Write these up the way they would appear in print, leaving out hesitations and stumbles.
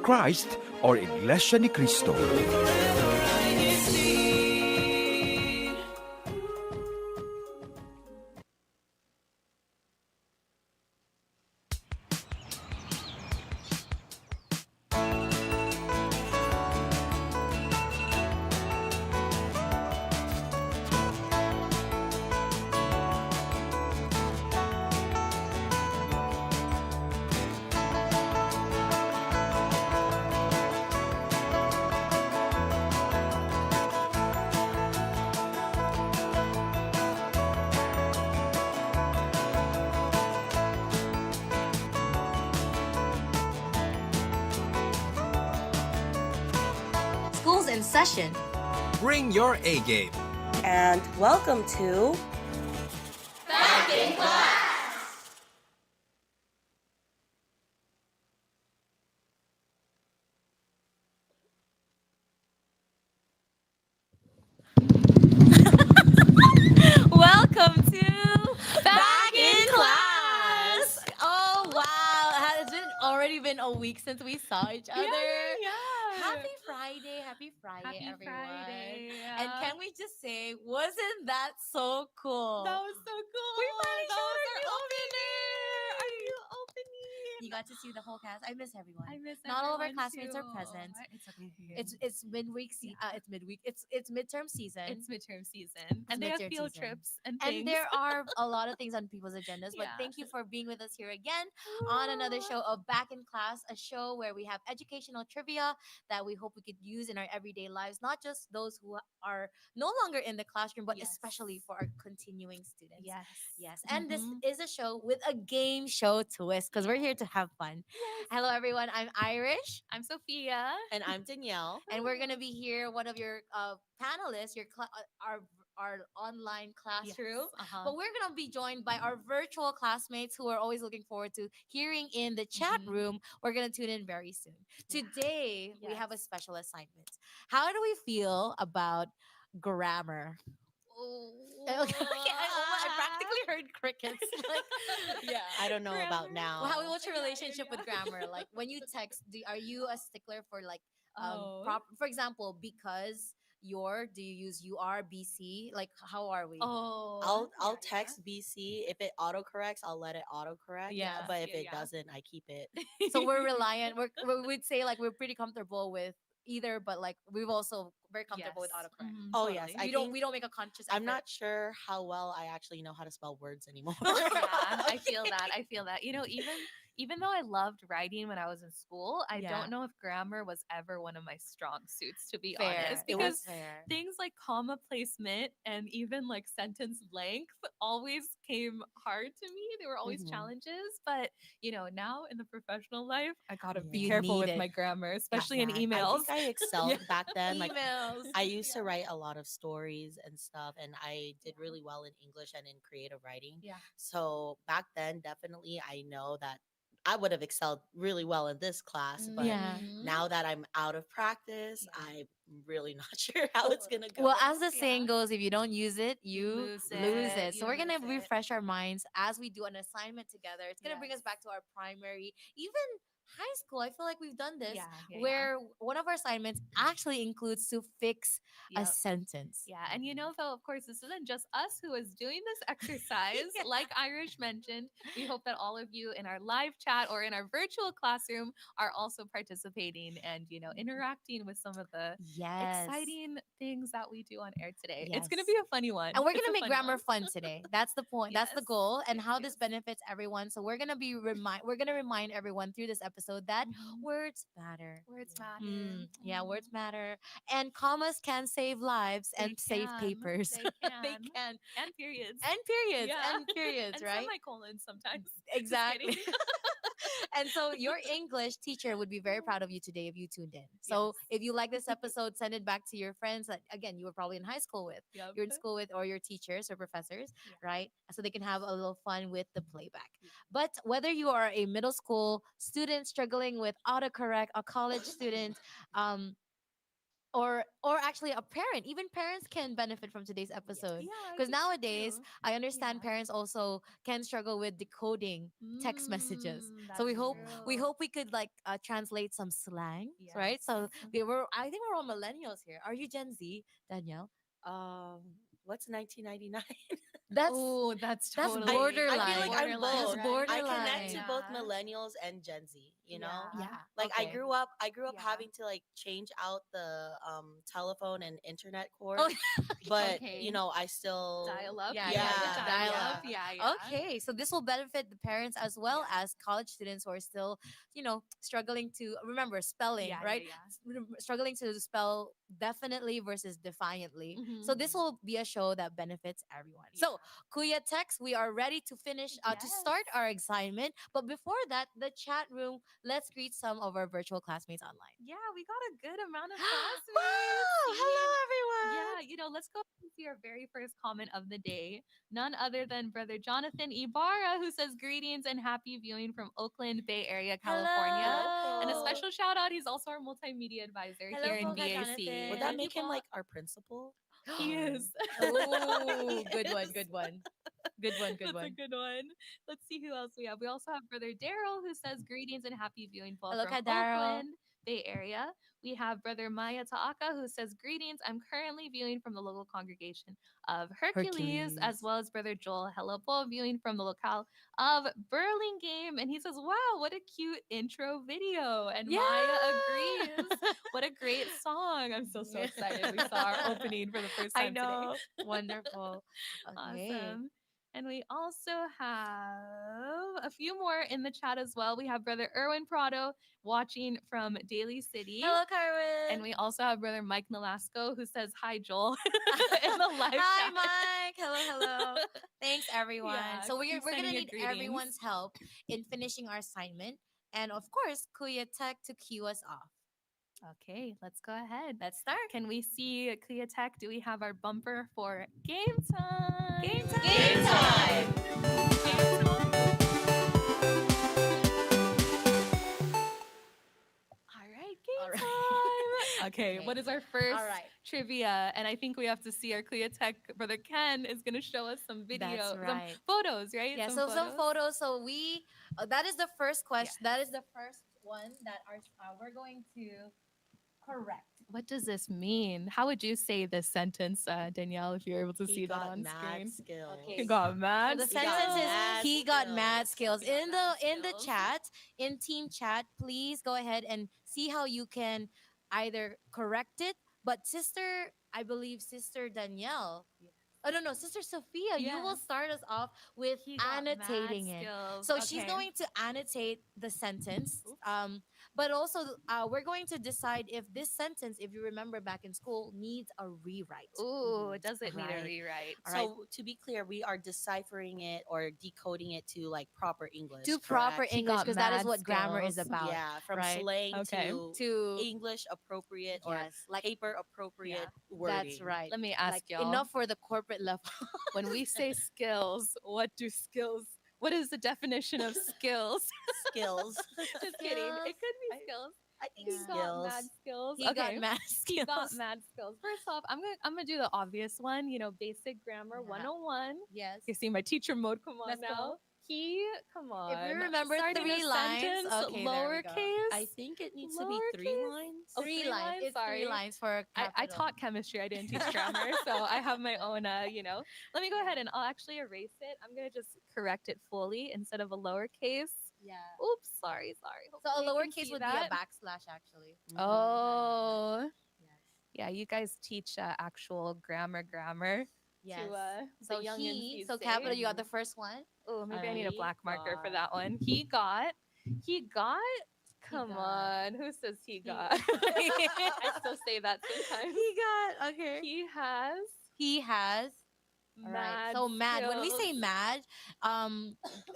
Christ or Iglesia ni Cristo. School's in session. Bring your A game. And welcome to Back in Class. Welcome to Back in Class. Oh wow, has it already been a week since we saw each other? Happy Friday, Happy everyone. Friday. And can we just say, wasn't that so cool? That was so cool. We finally That showed was our our new opening. Our new You opening. got to see the whole cast. I miss everyone. I miss Not all of our everyone classmates are too. present. It's okay. It's midweek. It's midweek. It's midterm season. It's midterm season, and they have midterm field season. trips and And things. there are a lot of things on people's agendas, but Yeah. thank you for being with us here again on another show of Back in Class, a show where we have educational trivia that we hope we could use in our everyday lives, not just those who are no longer in the classroom, but Yes. especially for our continuing students. Yes. Yes. And this Mhm. is a show with a game show twist because we're here to have fun. Yes. Hello, everyone. I'm Irish. I'm Sophia. and I'm Danielle. And we're gonna be here, one of your panelists, our online classroom. But we're gonna be joined by our virtual classmates who are always looking forward to hearing in the chat Mhm. room. We're gonna tune in very soon. Yeah. Today we have a Yes. special assignment. How do we feel about grammar? I practically heard crickets. Yeah. I don't know about Grammar. now. What's your Yeah, yeah, relationship with yeah. grammar? Like when you text, are you a stickler for like Oh. for example, because do you use B.C? Like how are we? Oh. I'll text BC. If it autocorrects, I'll let it autocorrect. Yeah. But if Yeah, it yeah. doesn't, I keep it. So we're reliant. We'd say like we're pretty comfortable with either, but like we've also very comfortable with Yes. autocorrect. Mhm, Oh, yes, totally. I We don't think- we don't make a conscious effort. I'm not sure how well I actually know how to spell words anymore. Yeah, I feel that. I feel that. You know, even though I loved writing when I was in school, I Yeah. don't know if grammar was ever one of my strong suits, to be Fair. honest. It Because was fair. things like comma placement and even like sentence length always came hard to me. There were always Mhm. challenges. But, you know, now in the professional life, I gotta Yeah. be You careful need with it. my grammar, especially in Exactly. I emails. think I excelled back then. Like Emails. I used to Yeah. write a lot of stories and stuff, and I did really well in English and in creative writing. Yeah. So back then, definitely, I know that I would have excelled really well in this class. But Yeah. now that I'm out of practice, Yeah. I'm really not sure how it's gonna go. Well, as the Yeah. saying goes, if you don't use it, you lose lose it. it. So You we're gonna lose it. refresh our minds as we do an assignment together. It's gonna bring us Yes. back to our primary, even high school. I feel like we've done this, Yeah, yeah, where one of our assignments actually includes to fix a Yep. sentence. Yeah, and you know, though, of course, this isn't just us who is doing this exercise. Yeah. Like Irish mentioned, we hope that all of you in our live chat or in our virtual classroom are also participating and, you know, interacting with some of the Yes. exciting things that we do on air today. It's going to Yes. be a funny one. And we're It's gonna a make funny grammar one. fun today. That's the point. That's the Yes. goal, and Yes, how this yes. benefits everyone. So we're gonna remind everyone through this episode that Mhm. words matter. Words matter. Yeah, words Mhm. matter, and commas can save lives They and save can. papers. They can. They can, And periods. and periods, Yeah. and periods, And right? semicolons sometimes. Just Exactly. kidding. And so your English teacher would be very proud of you today if you tuned in. So Yes. if you like this episode, send it back to your friends that again you were probably in high school with, Yep. you're in school with, or your teachers or professors, Yeah. right? So they can have a little fun with the playback. But whether you are a middle school student struggling with autocorrect, a college student, or actually a parent. Even parents can benefit from today's episode, Yeah, I because think so nowadays too. I understand Yeah. parents also can struggle with decoding text messages. So That's we true. hope we could like translate some slang, right? Yes. So I think we're all millennials here. Are you Gen Z, Danielle? What's 1999? That's Oh, that's that's totally I feel borderline. like I'm That's both. right? I connect borderline. to both Yeah. millennials and Gen Z, you know? Yeah. Yeah. Like Okay. I grew up Yeah. having to like change out the telephone and internet cord, Oh, but Okay. you know, I still Dial up. yeah, You yeah, got the yeah. yeah, dial Dial up. up. yeah. Yeah, yeah. Okay, so this will benefit the parents as well Yeah. as college students who are still, struggling to remember spelling, Yeah, yeah, right? yeah. Struggling to spell definitely versus defiantly. So this Mm-hmm. will be a show that benefits everyone. Yeah. So, Kuya Text, we are ready to finish to Yes. start our assignment. But before that, the chat room, let's greet some of our virtual classmates online. Yeah, we got a good amount of classmates. Wow! Hello, Seeing everyone. Yeah, let's go and see our very first comment of the day. None other than Brother Jonathan Ibarra, who says greetings and happy viewing from Oakland, Bay Area, California. Hello, And a po. Hello. special shout out, he's also our multimedia advisor Hello here in po, Ka B.A.C. Would that Jonathan. Thank you make him po. like our principal? He Or is. Oh, good one, yes. good one. Good one, good That's a one. good one. Let's see who else we have. We also have Brother Daryl, who says greetings and happy viewing Paul Hello, from Kadaro. Oakland, Bay Area. We have Brother Maya Taaka, who says greetings. I'm currently viewing from the local congregation of Hercules, as Hercules. well as Brother Joel Hello Paul viewing from the locale of Burlingame. And he says, wow, what a cute intro video. And Yeah. Maya agrees. What a great song. I'm so excited. We saw our opening for the first I time today. know. Wonderful. Okay. Awesome. And we also have a few more in the chat as well. We have Brother Erwin Prado watching from Daly City. Hello, Carmen. And we also have Brother Mike Nolasco who says, hi, Joel, in the live Hi, chat. Mike. Hello, hello. Thanks, everyone. Yeah, So keep we're gonna sending your need greetings. everyone's help in finishing our assignment, and of course, Kuya Tech to cue us off. Okay, let's go ahead. Let's start. Can we see Clea Tech? Do we have our bumper for game time? Game time. Game time. Game time. All right, game All right. time. Okay, Okay. what is our first All right. trivia? And I think we have to see our Clea Tech brother Ken is going to show us some video, That's some right. photos, right? Yeah, so some photos. So we that is the first question. Yes. That is the first one that we're going to correct. What does this mean? How would you say this sentence, Danielle, if you're able to He see that got on mad screen? skills. Okay. He got So mad. the He got sentence is mad he got mad skills. He got In mad the skills. chat, in team chat, please go ahead and see how you can either correct it. But I believe Sister Danielle. Oh no, Sister Sophia, you will Yes. start us off with He got annotating mad it. skills. So she's Okay. going to annotate the sentence. Oops. But also we're going to decide if this sentence, if you remember back in school, needs a rewrite. Ooh, does it need a Right. rewrite? All right. So to be clear, we are deciphering it or decoding it to like proper English. Do proper correct? He English, got because that is mad what grammar is skills. about. Yeah, from right? slang Okay. To English appropriate or yes, like paper appropriate Yeah. wording. that's right. Let me ask Like y'all. enough for the corporate level. When we say skills, what is the definition of skills? Skills. Just kidding. It Skills. could be skills. I think Yeah. He got skills. mad skills. He got mad skills. He got mad skills. First off, I'm gonna do the obvious one. Basic grammar Yeah. 101. Yes. You see my teacher mode. Come on Let's now. go. Come on. If we remember Starting three a lines, sentence, okay, there we go. lowercase. I think it needs to be 3 Lowercase? lines. Oh, Three three lines. lines? It's Sorry. 3 lines for I capital. taught chemistry. I didn't teach grammar, so I have my own. Let me go ahead and I'll actually erase it. I'm gonna just correct it fully instead of a lowercase. Yeah. Oops, sorry. So a Hopefully you can lowercase see would that. be a backslash, actually. Oh, Yes. yeah. You guys teach actual grammar. Yes. The youngins these So days. capital, you got the first one. Oh, maybe I need a He black marker for got- that one. He got. Come got. on, who says he got? I still say that sometimes. He got okay. He has All right. mad. So mad. When we say skills. mad,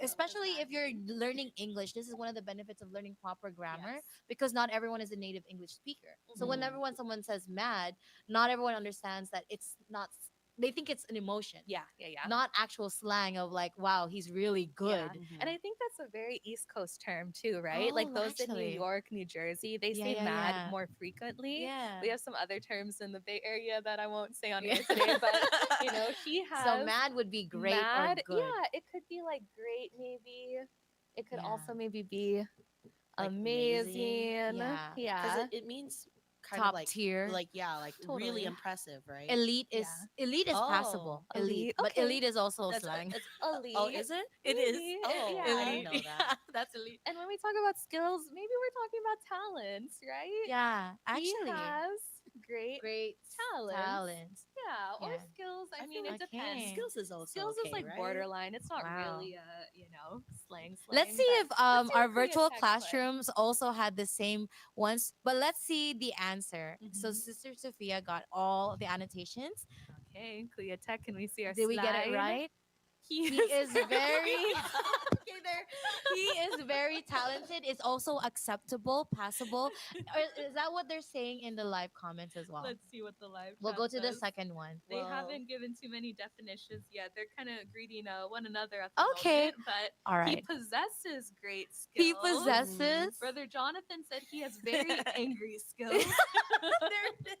especially if you're learning English, this is one of the benefits of learning proper grammar Yes. because not everyone is a native English speaker. So Mhm. whenever someone says mad, not everyone understands that it's not. They think it's an emotion. Yeah. Not actual slang of like, wow, he's really good. Yeah. And I think that's that's a very East Coast term too, right? Like Oh, those in New actually. York, New Jersey, they Yeah, say yeah, mad yeah. more frequently. Yeah. We have some other terms in the Bay Area that I won't say on Yeah. air today, but she So has mad would be great or mad. good. Yeah, it could be like great, maybe. It could Yeah. also maybe be Like amazing. amazing. Yeah. Because Yeah. it means kind Top of tier. like really Totally. impressive, right? Yeah. Elite is Oh, passable. Elite. Elite. But Okay. elite is also that's slang. it's Elite. oh, is it? It is. Maybe. Oh, Yeah. I didn't know that. That's elite. And when we talk about skills, maybe we're talking about talents, right? Yeah, He actually. has great Great talents. talents. Yeah, or Yeah. skills. I mean, feel it like depends. Okay. skills is also Skills is okay, like right? borderline. It's not Wow. really slang. Let's see But if let's see our what Korea virtual Tech put. classrooms also had the same ones, but let's see the answer. So Mhm. Sister Sophia got all the annotations. Okay, Korea Tech. Can we see our Did we get it slide? right? He He is very okay there. He is very talented. It's also acceptable, passable. Is that what they're saying in the live comments as well? Let's see what the live We'll chat go to the says. second one. They Whoa. haven't given too many definitions yet. They're kind of greeting one another at the Okay. moment, but All he right. possesses great skills. He possesses. Brother Jonathan said he has very angry skills. There it is.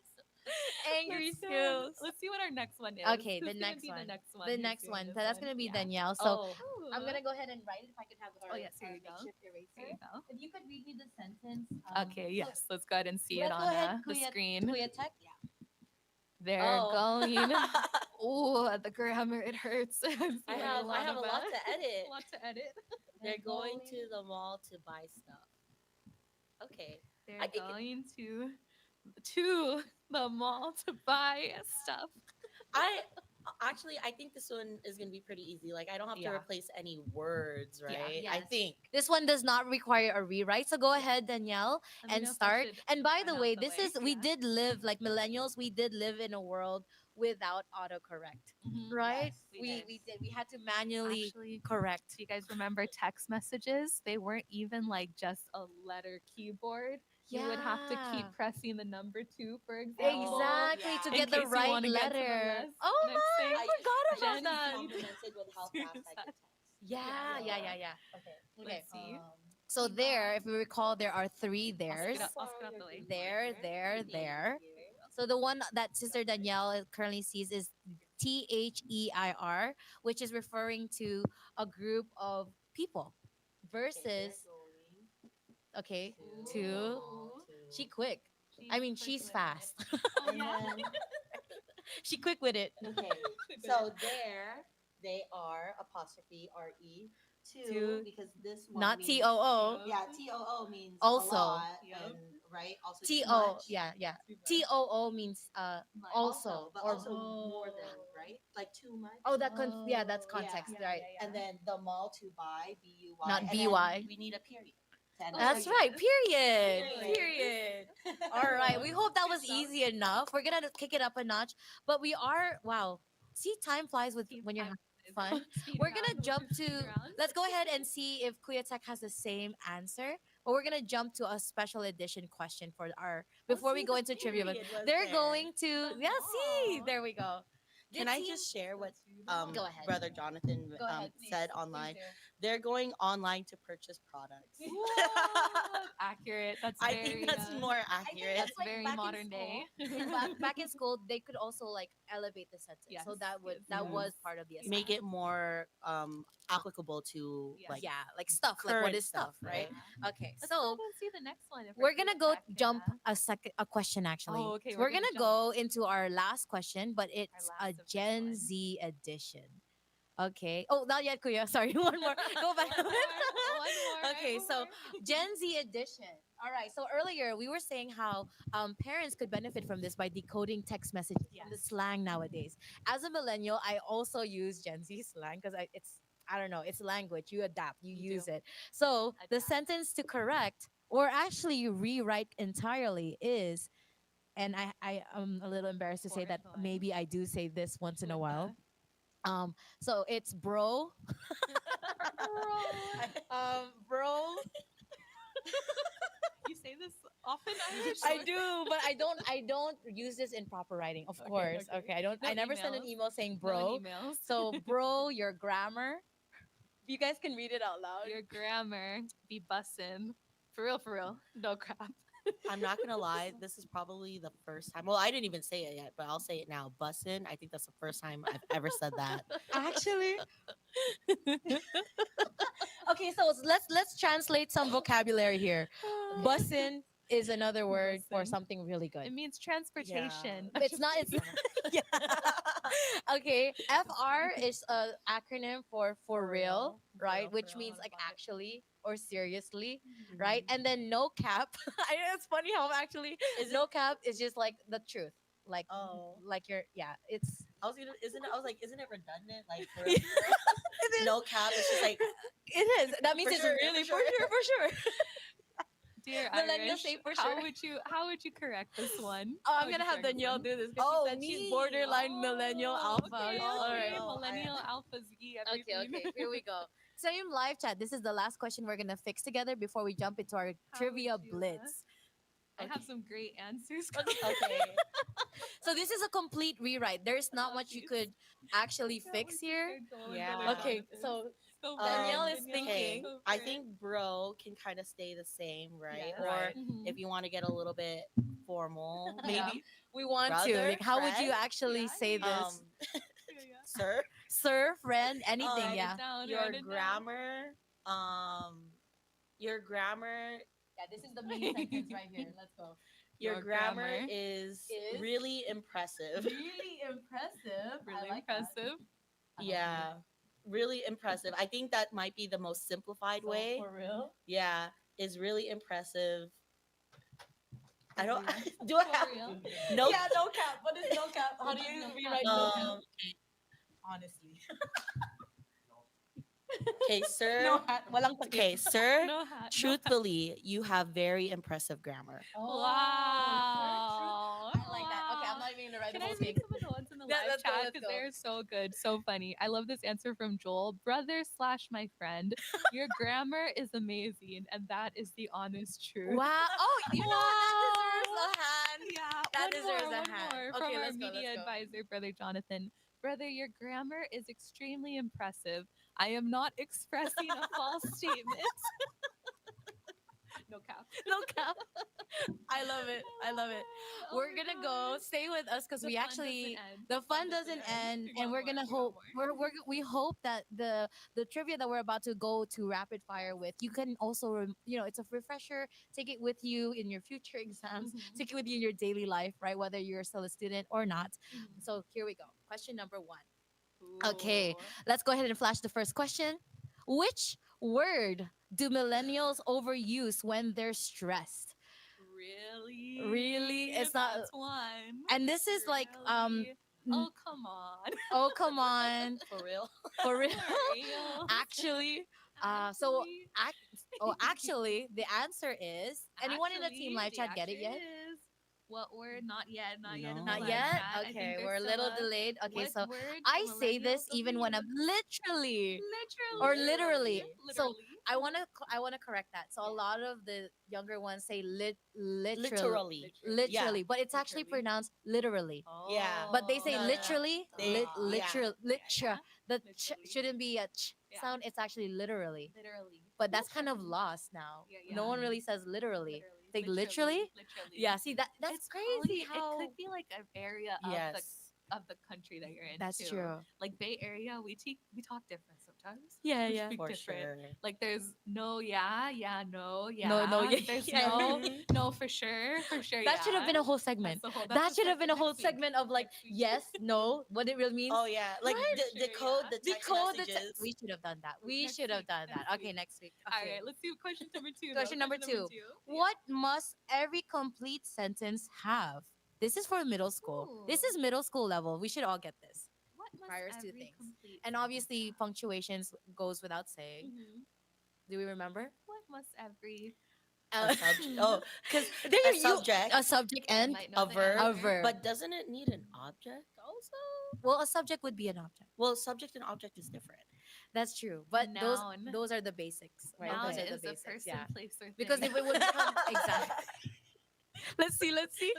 Angry Let's go. skills. Let's see what our next one is. Okay, Who's the gonna next be one. The next one. The who's next doing one. this So that's gonna be Yeah. Danielle. So Oh, I'm gonna go ahead and write it if I could have our, Oh, yes, here our you go. makeshift There eraser. you go. If you could read me the sentence. Okay, yes. Let's go ahead and see it let's on go ahead, the screen. Kuya Tech. Yeah. They're Oh. going. Oh, the grammar, it hurts. I'm I feeling have a lot of to edit. a lot to edit. They're going to the mall to buy stuff. Okay. They're I think going to the mall to buy stuff. I I think this one is gonna be pretty easy. Like I don't have to Yeah. replace any words, Yeah. right? Yes. I think. This one does not require a rewrite. So go ahead, Danielle, Let me and know if I start. should And by turn the out way, the this way. is we Yeah. did live like millennials. We did live in a world without autocorrect, Mhm. right? Yes, We did. We had to manually Actually, correct. do you guys remember text messages? They weren't even like just a letter keyboard. You would have to keep Yeah. pressing the number 2, for example. Exactly, yeah. to In get the case you right wanna get to the letter. next Oh my, thing. I forgot I about used to be that. complimented with how fast I could text. Yeah, yeah, Yeah. yeah. Okay. Let's see. So there, if we recall, there are three I'll theirs. skip out the way. There. So the one that Sister Danielle currently sees is THEIR, which is referring to a group of people. Versus, okay, two. She quick. I mean, quick she's with it. fast. Oh, yeah. She quick with it. Okay. So there they are apostrophe RE Two. two because this one Not means, TOO. Yeah, TOO means Also. a lot, Yep. and right also too TO. much. Yeah, yeah. Too much. TOO means Like, also. but Or also more than, right? Like too much. oh, yeah, that's Oh, context, yeah, right? yeah, And then the mall to buy, BUY. Not and then BY. We need a period. to end That's the right. period. Period. Period. All right. We hope that was easy enough. We're gonna kick it up a notch, but we are wow. See, time flies with when you're having fun. We're gonna jump to. Let's go ahead and see if Kuya Tech has the same answer. But we're gonna jump to a special edition question for our before we see, go the into trivia. But period was they're there. going to yeah. See, mall. there we go. Can Did I team- just share what Go ahead. Brother Jonathan Go ahead, please. said Please online? do. They're going online to purchase products. Accurate. That's I very. think that's more accurate. That's like very back in modern school. day. Back in school, they could also like elevate the sentence. So Yes, that would yes, that yes. was part of the Make assignment. it more applicable to Yes. like yeah, like stuff, like what current is stuff, stuff, right? right? Okay, Let's go so ahead and see the next one. if we're Korea gonna go Tech, jump a question actually. Oh, okay, So we're we're gonna gonna go into our last question, but it's a last of this Gen one. Z edition. Okay. Oh, not yet, Kuya. Sorry, one more. Go back. One more. Okay, so Gen Z edition. All right. So earlier we were saying how parents could benefit from this by decoding text messages from the Yes. slang nowadays. As a millennial, I also use Gen Z slang because I don't know, it's language. You adapt, you You use do. it. So the Adapt. sentence to correct or actually rewrite entirely is, and I am a little embarrassed to say that Horrifying. maybe I do say this once in a With while. So it's bro, bro. You say this often, Irish? I do, but I don't use this in proper writing. Of Okay, course. okay. Okay. I don't No I never send an emails. email saying No bro. emails. So bro, your grammar. You guys can read it out loud. Your grammar be bussin'. For real, for real. No crap. I'm not gonna lie. This is probably the first time. Well, I didn't even say it yet, but I'll say it now. Bussin'. I think that's the first time I've ever said that. Actually, okay. So let's translate some vocabulary here. Bussin is another word for Bussin'. something really It good. means transportation. It's not. It's yeah. Okay. FR is a acronym for real, right? Which means like actually or seriously, right? And then no cap. I know it's funny how actually no cap is just like the truth, like Oh. like you're yeah. It's I was gonna, isn't it redundant? Like for real, no cap. It's just like it is. That means For it's sure, really for for sure. Dear Millennials Irish, say for how sure. would you correct this one? Oh, How I'm would gonna you have correct this Danielle one? do this because Oh, she said she's me. borderline millennial alpha. Okay, All okay. right. no, Millennial Alpha Z, everything. Okay, here we go. Same live chat. This is the last question we're gonna fix together before we jump into our How trivia would you, blitz. I have some great answers. Okay. So this is a complete rewrite. There's not much you could actually fix here. Yeah. Okay, so So Danielle is Danielle, thinking. go I for it. think bro can kind of stay the same, right? Yeah. Or Right. if you want to get a little bit formal, Yeah. maybe we want to. brother, Like, how would you friend, actually Yeah, say this, yeah. sir, sir, friend, anything? Um, Yeah. your Write it down. grammar, your grammar, Yeah. This is the mini sentence right here. Let's go. your Your grammar grammar is is really impressive. Really impressive. Really I like that. impressive. Yeah, really impressive. I think that might be the most simplified So, way. for real. Yeah, is really impressive. I don't. real. Do I For have real. no? Yeah, no cap. What is no cap? How do you No rewrite cap. no cap? Honestly. Okay, sir. No hat. Walang Okay, sir. No hat. Truthfully, you have very impressive grammar. Oh, Wow. I like that. Okay, I'm not even gonna write Can the I whole read thing. some of the ones in the Yeah, live let's go, chat let's because go. they're so good, so funny. I love this answer from Joel, brother slash my friend. Your grammar is amazing, and that is the honest truth. Wow. Oh, you know what? That deserves a hand. Yeah, That one deserves more, a one hand. more Okay, from our let's go, media let's go. advisor, brother Jonathan. Brother, your grammar is extremely impressive. I am not expressing a false statement. No cap. No cap. I love it. I love it. Oh We're my gonna go. gosh. Stay with us because The we fun actually doesn't end. the fun doesn't end, We and got we're more, gonna we got hope more. we hope that the trivia that we're about to go to rapid fire with, you can also it's a refresher. Take it with you in your future exams. Mhm. Take it with you in your daily life, right? Whether you're still a student or not. Mhm. So here we go. Question number 1. Okay, Ooh. let's go ahead and flash the first question. Which word do millennials overuse when they're stressed? Really? Really? It's not- That's one. And this is like Really? Oh, come on. oh come on, For real. for real. For real? Actually, so Actually? actually, the answer is anyone in the team live Actually, chat get it the yet? answer is- What word? Not yet. Not yet. in the No. Not live yet. chat. I think Okay, there's we're a still little delayed. Okay, what so word I do say this millennials even when I'm overuse? literally Literally. or literally. So Literally. I want to correct that. So a lot of the younger ones say Literally. literally, but it's actually Literally. pronounced literally. Yeah. But they say No, no, literally, They- yeah. literal, Yeah. The Literally. shouldn't be a ch Yeah. sound. It's actually literally. Literally. But that's kind of Literally. lost now. Yeah, No one yeah. really says literally. Literally. Think literally? Literally. Yeah. See that's It's crazy. probably- How it could be like an area Yes. of the country that you're in. that's too. true. Like Bay Area, we talk different sometimes. Yeah, We yeah. speak For different. sure. Like there's no, yeah, no, yeah. no, yeah, There's yeah. no, for sure. That should have been a whole That's segment. the whole- That that's the should have been a segment whole next week. segment of like Next week. yes, no, what it really means. Oh yeah, like Right? the Sure, code, yeah. the text Decode the messages. we should have done that. We Next should have week, done that. next Okay, week. next week. All Okay. right, let's do question number 2. Question number two. What must every complete sentence have? This is for middle school. This Ooh. is middle school level. We should all get this. What must prior to every things. complete And sentence obviously have? punctuations goes without saying. Mhm. Do we remember? What must every A subject. Oh, because There a you- subject, a subject and might know a the verb, a answer. verb. but doesn't it need an object also? Well, a subject would be an object. Well, subject and object is different. That's true. But Noun. those are the basics, right? Noun Those are the is a basics. person, Yeah. place, or thing. Because if it would become exactly. Let's see.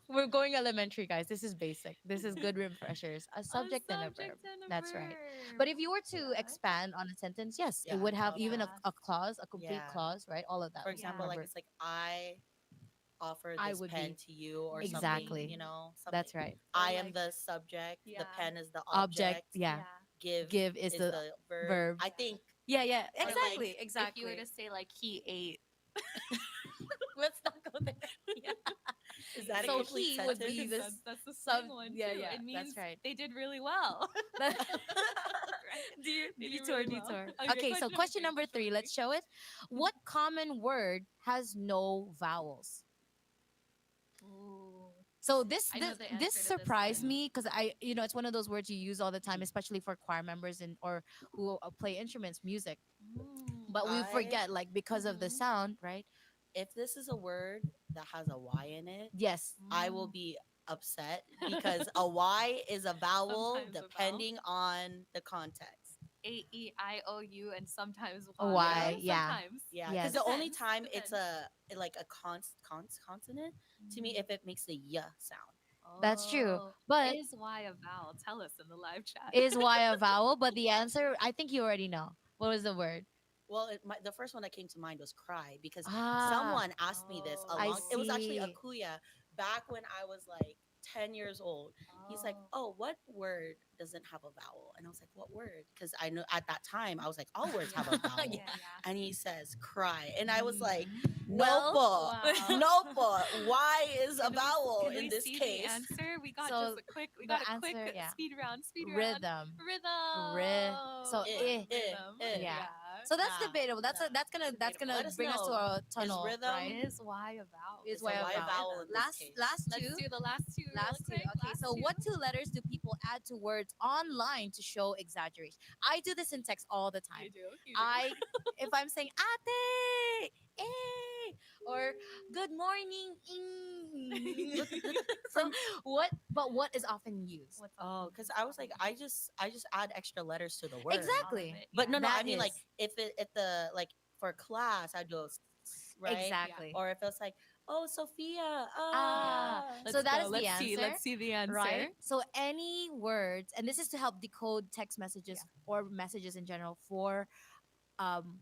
We're going elementary, guys. This is basic. This is good refreshers. A subject and a verb. And the That's right. verb. But if you were to Yeah. expand on a sentence, yes, it Yeah, would have even Yes. a clause, a complete Yeah. clause, right? All of that. For example, like Remember, it's like I offer I this would pen be to you or something, exactly. you know, something. That's right. I Or am like, the subject, the yeah. pen is the Object, object, yeah. Yeah. give Give is is the the verb. verb. I think Yeah, yeah, Or like exactly, if you were exactly. to say like he ate. let's not go there. Yeah. Is that a So complete he would sentence? be this That's the sub. slang one Yeah, too. yeah, It that's means right. they did really well. That- Right? They did Detour, really well. detour. Okay, Okay, so question number question three. number Question three. number Let's three. show it. What common word has no vowels? Ooh. So this I know this the this answer to this surprised one. me because it's one of those words you use all the time, especially for choir members and or who play instruments, music. Mm. But we I forget, like, because of the Mhm. sound, right? if this is a word that has a Y in it, Yes, I will Mm. be upset because a Y is a vowel Sometimes a vowel. depending on the context. A-E-I-O-U and sometimes a Yeah. Y, Y. yeah, Sometimes. Yeah, because yes. the only Depends. time it's Depends. a like a consonant to me if it makes the y sound. That's true. Oh, But is Y a vowel? Tell us in the live chat. is Y a vowel? But the answer, I think you already know. What was the word? Well, the first one that came to mind was cry because Ah, someone asked me this a I long. It was Oh. actually a see. kuya back when I was like 10 years old. He's like, Oh. "Oh, what word doesn't have a vowel?" And I was like, "What word?" Because I know at that time I was like, "All words have a Yeah. vowel." Yeah. Yeah. And he says, "Cry," and I was like, "Nope, Well, Wow. nope. Why is a Can we vowel can in we this see the case?" answer? so We the got a quick answer, yeah, speed round. Speed round. rhythm. So Rhythm. Rhythm. yeah. Yeah. So that's Nah, debatable. nah. That's Debatable. gonna Let us bring us to know. a Is tunnel, right? rhythm Is Y a vowel? Is is why a a Y vowel. vowel in this Last case? last Let's two. do the last two really Last two. quick. Okay, Last so two. what two letters do people add to words online to show exaggeration? I do this in text all the time. You do. You do. I if I'm saying ate, eh, or good morning, so what is often used? What's Oh, often because used? I was like, I just add extra letters to the word. All of Exactly. it. But Yeah. no, no, I That mean like is if the like for class I do right, Yeah. exactly. or if it's like, oh Sophia, Ah, so Let's that go. is the Let's see. answer, Let's see the answer. right? So any words, and this is to help decode text messages or messages in general for um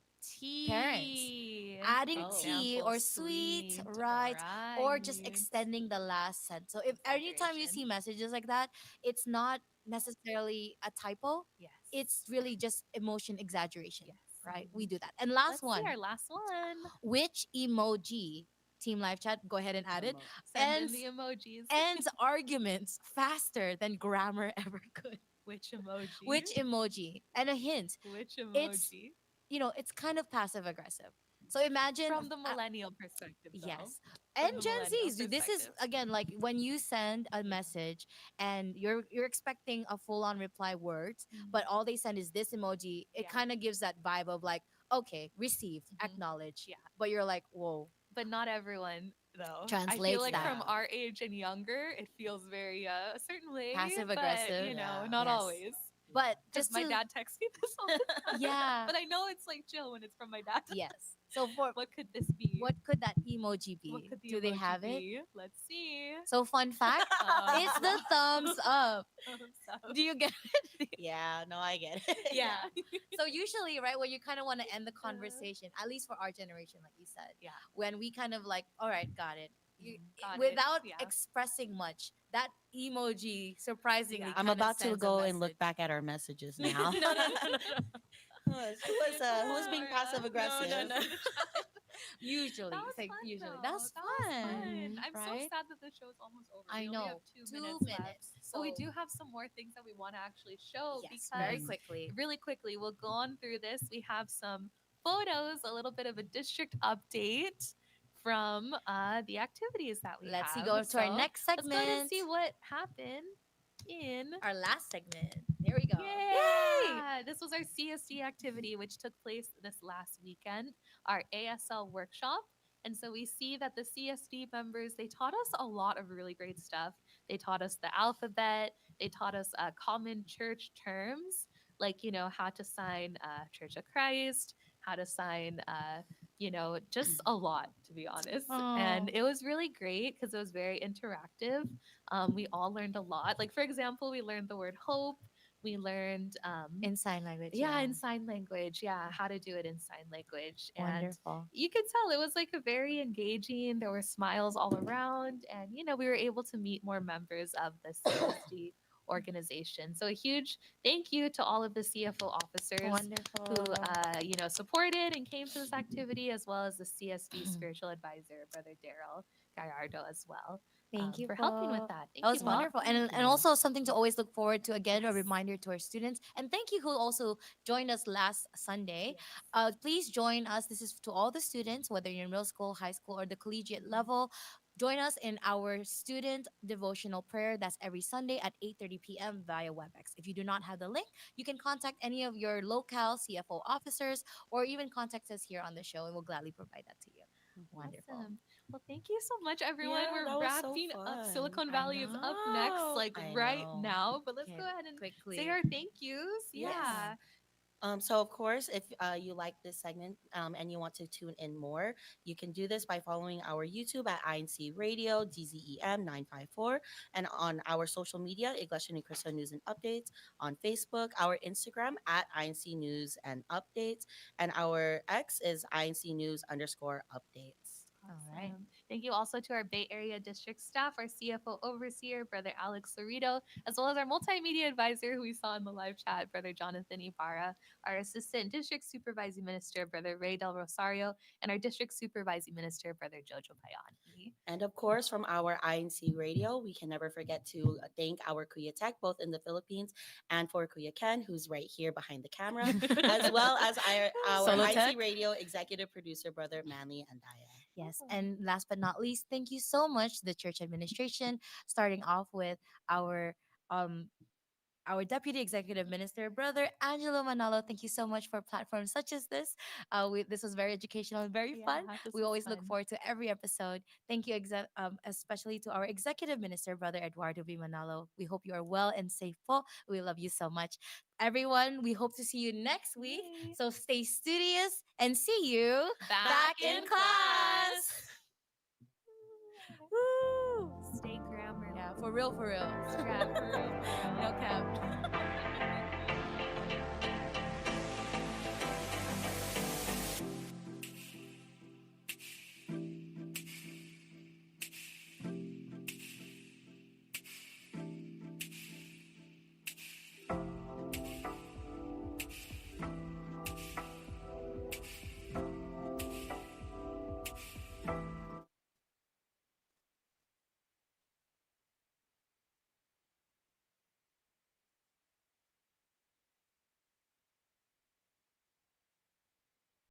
parents. Tea. Adding Oh. tea Example or sweet, sweet. right? Or just Right. extending the last sentence. So if anytime you Exaggeration. see messages like that, it's not necessarily a typo. Yes. It's really just emotion exaggeration, Yes. right? We do that. And last Let's see one, our last one. which emoji? Team live chat, go ahead and add it. Send in Ends the emojis. ends arguments faster than grammar ever could. Which emoji? Which emoji? And a hint, Which it's emoji? it's kind of passive aggressive. So imagine From the millennial perspective, though. yes. And From the Gen millennial Zs, this is perspective. again like when you send a Yeah. message and you're expecting a full on reply words, Mm. but all they send is this emoji. It Yeah. kind of gives that vibe of like, okay, received, Mhm. acknowledge. Yeah. But you're like, whoa, But not everyone, though. I feel translates like that. from our age and younger, it feels very a certain way. Passive but, aggressive. Yeah. not Yes. always. But Because just my to dad texts me this all the time. yeah, But I know it's like chill when it's from my dad. yes. So for What could this be? what could that emoji What be? could the Do they emoji have it? be? Let's see. So fun fact, it's the thumbs up. Thumbs up. Do you get it? Yeah, no, I get it. Yeah. So usually, right, when you kind of want to end the conversation, at least for our generation, like you said, Yeah. when we kind of like, all right, got it. Got it. Without Yeah. expressing much, that emoji surprisingly Yeah. I'm kind of about to sends a go and look message. back at our messages now. No, no, no, no, no. Who is being passive aggressive? No, no, no. Usually, That was like fun, usually, though. that was That was fun, fun. I'm so right? sad that the show's almost over. I We only have know, 2 minutes left. So But we do have some more things that we want to actually show yes, very because quickly. really quickly we'll go on through this. We have some photos, a little bit of a district update from the activities that we Let's see, have. go to our next Let's go and segment. see what happened in Our last segment. There we go. Yay! yeah, this was our CSD activity, which took place this last weekend, our ASL workshop. And so we see that the CSD members, they taught us a lot of really great stuff. They taught us the alphabet. They taught us common church terms, like, how to sign Church of Christ, how to sign, just a lot, to be honest. And Oh. it was really great because it was very interactive. We all learned a lot. Like, for example, we learned the word hope. We learned In sign language. yeah, in sign language. Yeah, how to do it in sign language. And Wonderful. you could tell it was like a very engaging. There were smiles all around. And, we were able to meet more members of the CSD organization. So a huge thank you to all of the CFO officers who, Wonderful. supported and came to this activity, as well as the CSD spiritual advisor, Brother Daryl Gallardo, as well, Thank you for helping with po. that. That Thank you, was Bob. wonderful. Thank And you. also something to always look forward to. Again, a Yes. reminder to our students. And thank you who also joined us last Sunday. Yes. Please join us. This is to all the students, whether you're in middle school, high school, or the collegiate Mhm. level. Join us in our student devotional prayer. That's every Sunday at 8:30 p.m. via WebEx. If you do not have the link, you can contact any of your local CFO officers or even contact us here on the show and we'll gladly provide that to you. Wonderful. Awesome. Well, thank you so much, everyone. Yeah, We're that was so wrapping up. fun. Silicon I Valley is up next, know. like I right know. now. But let's Okay, go ahead and say quickly. our thank yous. Yes. Yeah. So of course, if you like this segment and you want to tune in more, you can do this by following our YouTube at INC Radio DZEM 954, and on our social media, Iglesia Ni Cristo News and Updates on Facebook, our Instagram at INC News and Updates, and our X is INC News underscore updates. All right. Awesome. Thank you also to our Bay Area District staff, our CFO overseer, Brother Alex Cerrito, as well as our multimedia advisor who we saw in the live chat, Brother Jonathan Ibarra, our Assistant District Supervising Minister, Brother Ray Del Rosario, and our District Supervising Minister, Brother Jojo Payani. And of course, from our INC Radio, we can never forget to thank our Kuya Tech, both in the Philippines and for Kuya Ken, who's right here behind the camera, as well as our Solo INC Tech. Radio executive producer, Brother Manly and Daya. Yes. And last but not least, thank you so much to the church administration, starting off with our um our Deputy Executive Minister, Brother Angelo Manalo. Thank you so much for platforms such as this. This was very educational and very fun. Yeah, this We was always look fun. forward to every episode. Thank you, especially to our Executive Minister, Brother Eduardo V. Manalo. We hope you are well and safe po. We love you so much. Everyone, we hope to see you next week. Yay. So stay studious and see you Back in in class. Woo! Stay grammar. Yeah, for real, for real. Strat for real. No cap.